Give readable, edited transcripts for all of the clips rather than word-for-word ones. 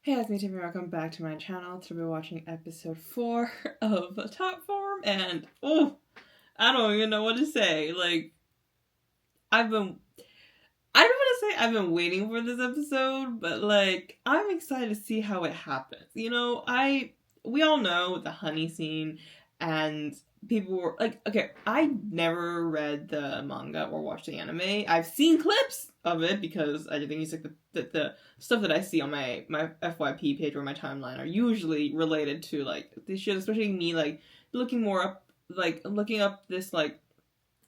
Hey, it's me, Tiffany. Welcome back to my channel. Today we're watching episode 4 of Top Form, and I don't even know what to say. Like, I don't want to say I've been waiting for this episode, but like, I'm excited to see how it happens. You know, we all know the honey scene, and people were like, okay, I never read the manga or watched the anime. I've seen clips of it because I think it's like the stuff that I see on my FYP page or my timeline are usually related to like these shows, especially me like looking up this like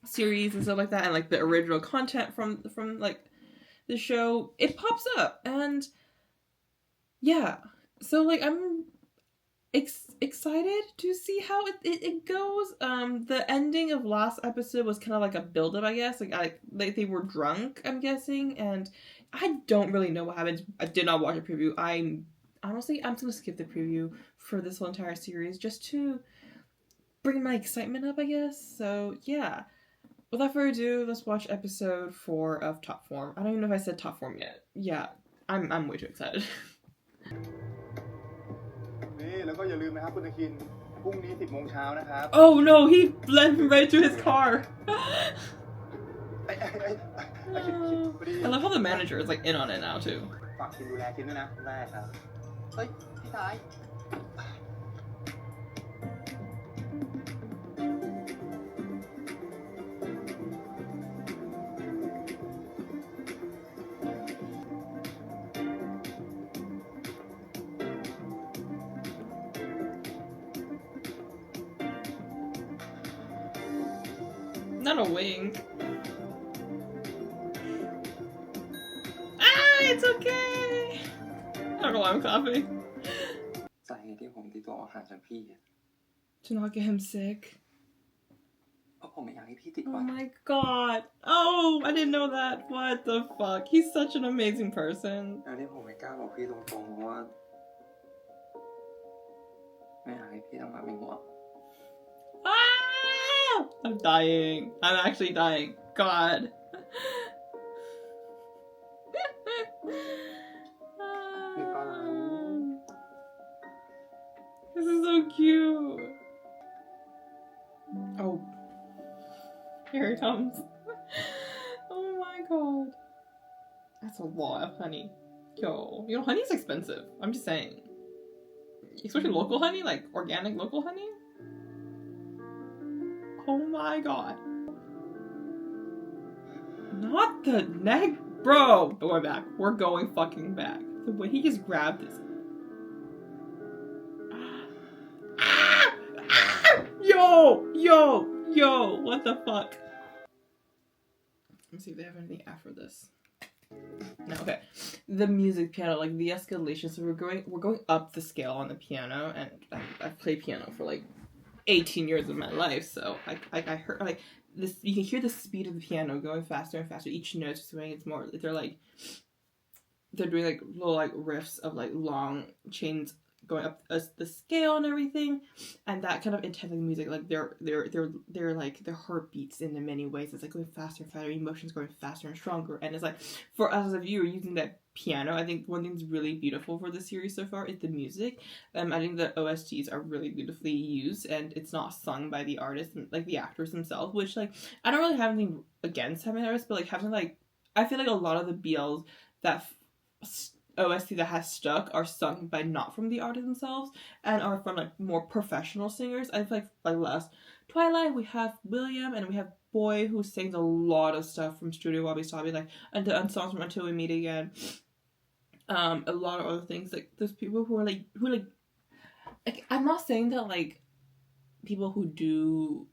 series and stuff like that, and like the original content from like the show, it pops up. And yeah, so like I'm excited to see how it goes. The ending of last episode was kind of like a build-up, I guess. Like they were drunk, I'm guessing, and I don't really know what happened. I did not watch a preview. I'm just gonna skip the preview for this whole entire series just to bring my excitement up, I guess. So yeah, without further ado, let's watch episode 4 of Top Form. I don't even know if I said Top Form yet. Yeah, I'm way too excited. แล้วก็อย่าลืมนะครับคุณอาคินพรุ่งนี้ 10 โมงเช้านะครับ Oh no, he led him right to his car. I love how the manager is like in on it now too. ฝากคินดูแลคินด้วยนะได้ครับเฮ้ยพี่สาย Not a wink. Ah, it's okay. I don't know why I'm coughing. สาเหตุที่ผมติดตัวออกห่างจากพี่ To not get him sick. เพราะผมไม่อยากให้พี่ติด Oh วัด my god. Oh, I didn't know that. What the fuck? He's such an amazing person. แล้วที่ผมไม่กล้าบอกพี่ตรงๆเพราะว่าไม่อยากให้พี่ต้องมาเป็นห่วง Ah! I'm dying. I'm actually dying. God. This is so cute. Oh. Here it comes. Oh my god. That's a lot of honey. Yo. You know, honey's expensive. I'm just saying. Especially local honey, like organic local honey. Oh my god. Not the neck. Bro. But we're back. We're going fucking back. The way he just grabbed this. Ah! Ah! Yo! What the fuck? Let's see if they have anything after this. No, okay. The music piano, like the escalation. So we're going up the scale on the piano, and I've played piano for like 18 years of my life, so I heard like this. You can hear the speed of the piano going faster and faster. Each note swing. It's more. They're doing like little like riffs of like long chains going up the scale and everything, and that kind of intense music, like they're like their heartbeats in many ways. It's like going faster and faster, emotions going faster and stronger, and it's like for us as a viewer using that piano, I think one thing's really beautiful for the series so far is the music. I think the OSTs are really beautifully used, and it's not sung by the artists, like the actors themselves, which like I don't really have anything against having artists, but like having like I feel like a lot of the BLs that OST that has stuck are sung by not from the artists themselves and are from like more professional singers. I feel like last Twilight we have William and we have Boy who sings a lot of stuff from Studio Wabi Sabi, like and songs from Until We Meet Again. A lot of other things, like there's people who I'm not saying that like people who do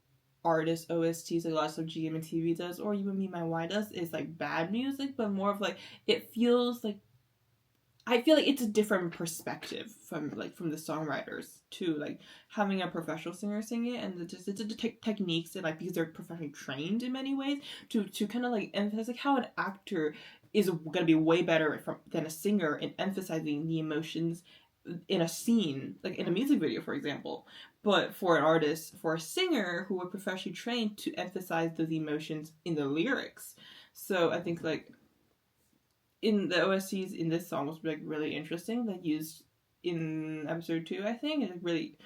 artist OSTs like lots of GM and TV does or even Me My Why does is like bad music, but more of like it feels like I feel like it's a different perspective from the songwriters to like having a professional singer sing it, and it's the techniques and like because they're professionally trained in many ways to kind of like emphasize like how an actor is gonna be way better than a singer in emphasizing the emotions in a scene, like in a music video, for example. But for an artist, for a singer who are professionally trained to emphasize those emotions in the lyrics. So I think like in the OSTs in this song was like really interesting. That used in episode 2, I think, and really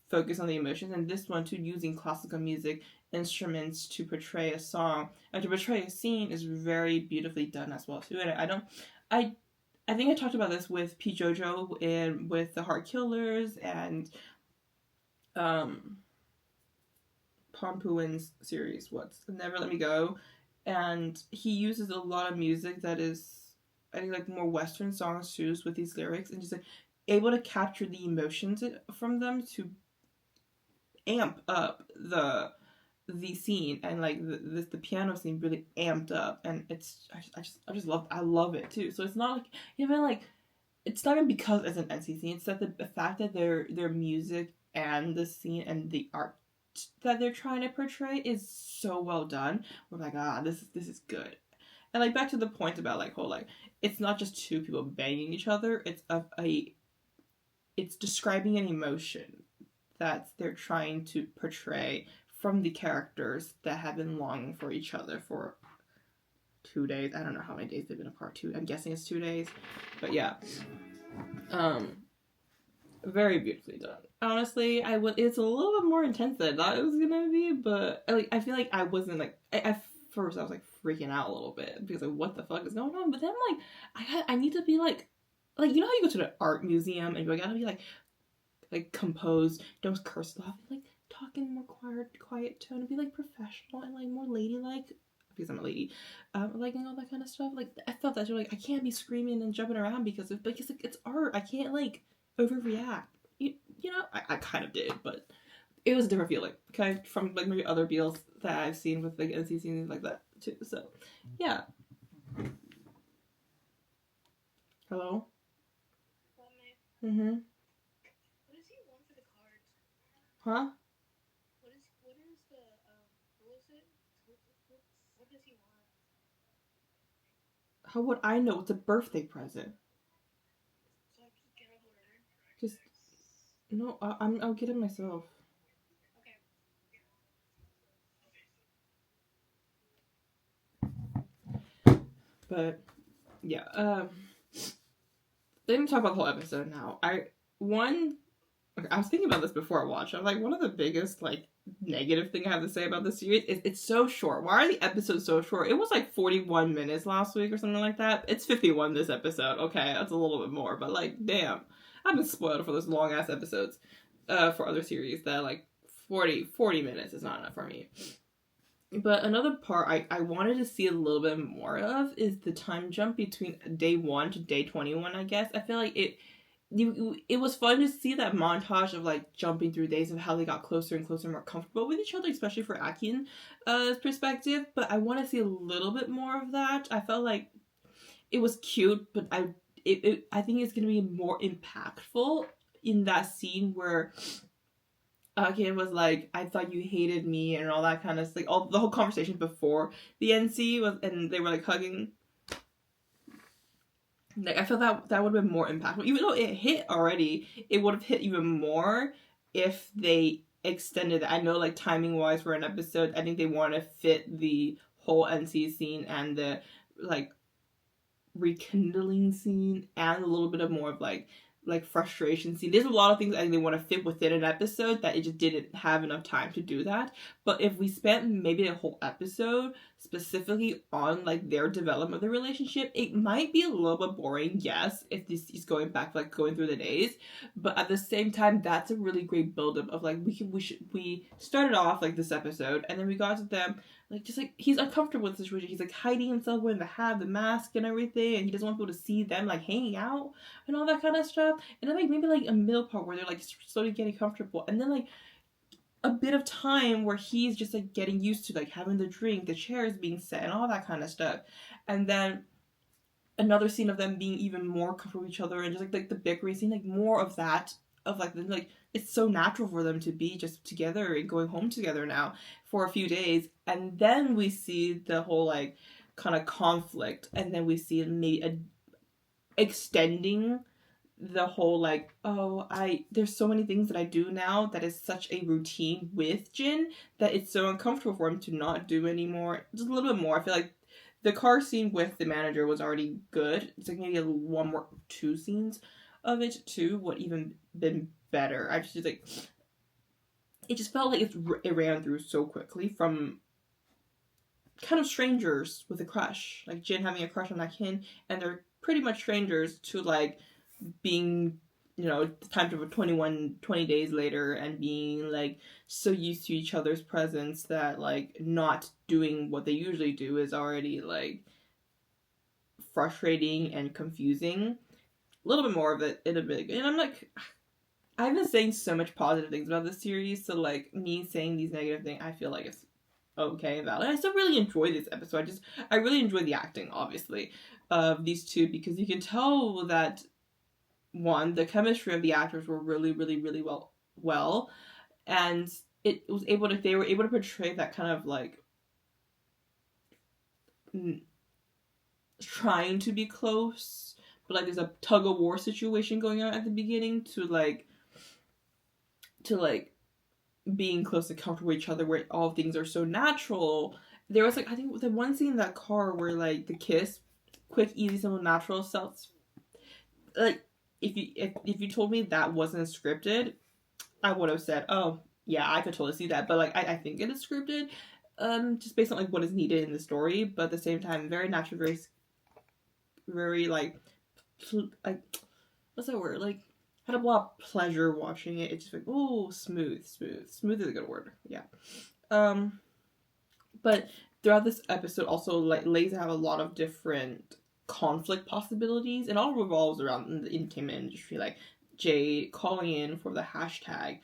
focus on the emotions. And this one too, using classical music instruments to portray a song and to portray a scene is very beautifully done as well too. And I think I talked about this with P. Jojo and with the Heart Killers and Pompuin's series, what's Never Let Me Go, and he uses a lot of music that is, I think, like more Western songs too, with these lyrics, and just like able to capture the emotions from them to amp up the scene, and like the piano scene really amped up, and it's I just love it too. So it's not like even like it's not even because it's an NC scene. It's that the fact that their music and the scene and the art that they're trying to portray is so well done. We're like, this is good. And like back to the point about like whole like it's not just two people banging each other. It's it's describing an emotion that they're trying to portray from the characters that have been longing for each other for 2 days. I don't know how many days they've been apart. I'm guessing it's 2 days. But yeah. Very beautifully done. Honestly, it's a little bit more intense than I thought it was gonna be, but I feel like I wasn't like at first I was like freaking out a little bit because like what the fuck is going on? But then like I need to be like you know how you go to the art museum and you gotta be like composed, don't curse off, like talk in more quiet tone and be like professional and like more ladylike because I'm a lady, like and all that kind of stuff. Like I felt that like I can't be screaming and jumping around because like, it's art. I can't like overreact. You know, I kind of did, but it was a different feeling. Okay, from like maybe other BLs that I've seen with like NC scenes like that too. So, yeah. Hello. Mhm. What does he want for the cards? Huh? What is the what was it? What does he want? How would I know? It's a birthday present. So I just get a order. Just no. I'll get it myself. Okay. But yeah. Let me talk about the whole episode now. I was thinking about this before I watched. I'm like, one of the biggest like negative thing I have to say about this series is it's so short. Why are the episodes so short? It was like 41 minutes last week or something like that. It's 51 this episode. Okay, that's a little bit more, but like, damn, I've been spoiled for those long ass episodes. For other series that like 40 minutes is not enough for me. But another part I wanted to see a little bit more of is the time jump between day 1 to day 21. I guess I feel like it was fun to see that montage of like jumping through days of how they got closer and closer and more comfortable with each other, especially for Akin perspective. But I want to see a little bit more of that. I felt like it was cute, but I think it's gonna be more impactful in that scene where Akin was like, I thought you hated me and all that kind of like all the whole conversation before the NC was, and they were like hugging. Like I felt that would have been more impactful. Even though it hit already, it would have hit even more if they extended it. I know like timing wise for an episode, I think they want to fit the whole NC scene and the like rekindling scene and a little bit of more of like frustration scene. There's a lot of things I think they want to fit within an episode that it just didn't have enough time to do that. But if we spent maybe a whole episode specifically on like their development of the relationship, it might be a little bit boring, yes, if this is going back like going through the days. But at the same time, that's a really great buildup of like we started off like this episode and then we got to them like just like he's uncomfortable with the situation. He's like hiding himself wearing the hat, the mask and everything, and he doesn't want people to see them like hanging out and all that kind of stuff. And then like maybe like a middle part where they're like slowly getting comfortable, and then like a bit of time where he's just like getting used to like having the drink, the chairs being set and all that kind of stuff. And then another scene of them being even more comfortable with each other and just like the bickering scene, like more of that of like it's so natural for them to be just together and going home together now for a few days. And then we see the whole like kind of conflict, and then we see maybe extending the whole like, oh, there's so many things that I do now that is such a routine with Jin that it's so uncomfortable for him to not do anymore. Just a little bit more. I feel like the car scene with the manager was already good. It's like maybe one more 2 scenes of it too would even been better. I just like it just felt like it ran through so quickly from kind of strangers with a crush, like Jin having a crush on Akin, and they're pretty much strangers to like being, you know, the time of 20 days later and being like so used to each other's presence that like not doing what they usually do is already like frustrating and confusing. A little bit more of it in a bit, and I'm like, I've been saying so much positive things about this series, so like me saying these negative things, I feel like it's okay and valid. I still really enjoy this episode. I really enjoy the acting, obviously, of these two, because you can tell that one, the chemistry of the actors were really, really, really well, and they were able to portray that kind of like trying to be close, but like there's a tug of war situation going on at the beginning to like being close and comfortable with each other where all things are so natural. There was like, I think the one scene in that car where like the kiss, quick, easy, simple, natural self, like if you told me that wasn't scripted, I would have said, oh yeah, I could totally see that. But like I think it is scripted, just based on like what is needed in the story, but at the same time very natural, very like what's that word, like I had a lot of pleasure watching it. It's just like, oh, smooth is a good word. Yeah. But throughout this episode also like lays out a lot of different conflict possibilities, and all revolves around the entertainment industry, like Jay calling in for the hashtag.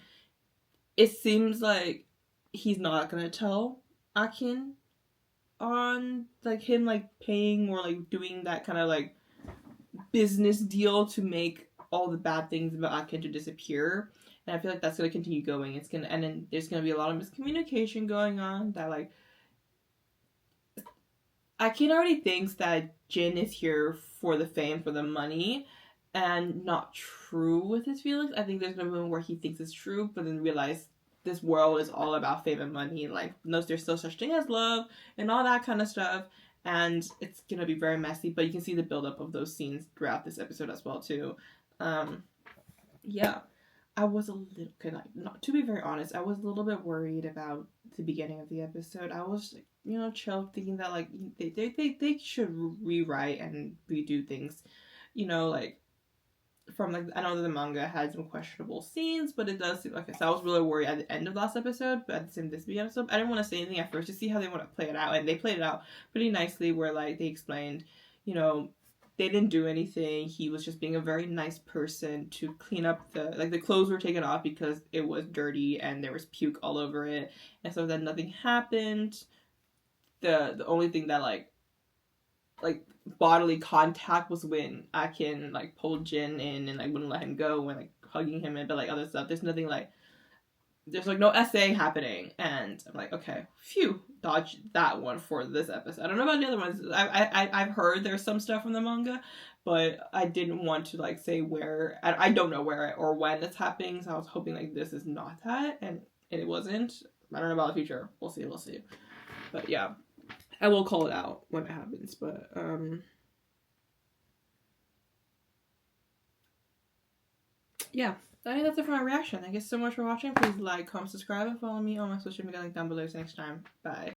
It seems like he's not gonna tell Akin on like him like paying or like doing that kind of like business deal to make all the bad things about Akin to disappear. And I feel like that's gonna continue going. And then there's gonna be a lot of miscommunication going on that like Akin already thinks that Jin is here for the fame, for the money, and not true with his feelings. I think there's a moment where he thinks it's true, but then realize this world is all about fame and money. Like, knows there's still such thing as love and all that kind of stuff. And it's gonna be very messy, but you can see the buildup of those scenes throughout this episode as well too. Yeah, I was a little, not to be very honest, I was a little bit worried about the beginning of the episode. I was, you know, chill, thinking that like they should rewrite and redo things, you know, like from like I know that the manga had some questionable scenes, but it does seem like I was really worried at the end of last episode, but at the same this episode, I didn't want to say anything at first to see how they want to play it out, and they played it out pretty nicely. Where like they explained, you know, they didn't do anything. He was just being a very nice person to clean up the clothes were taken off because it was dirty and there was puke all over it, and so then nothing happened. The only thing that like bodily contact was when Akin like pulled Jin in and like wouldn't let him go when like hugging him, and but like other stuff there's nothing like there's like no essay happening, and I'm like, okay, phew, dodge that one for this episode. I don't know about the other ones. I've heard there's some stuff from the manga, but I didn't want to like say where. I don't know where or when it's happening, so I was hoping like this is not that, and it wasn't. I don't know about the future. We'll see. But yeah, I will call it out when it happens. But yeah. I think that's it for my reaction. Thank you so much for watching. Please like, comment, subscribe, and follow me on my social media link down below. See you next time. Bye.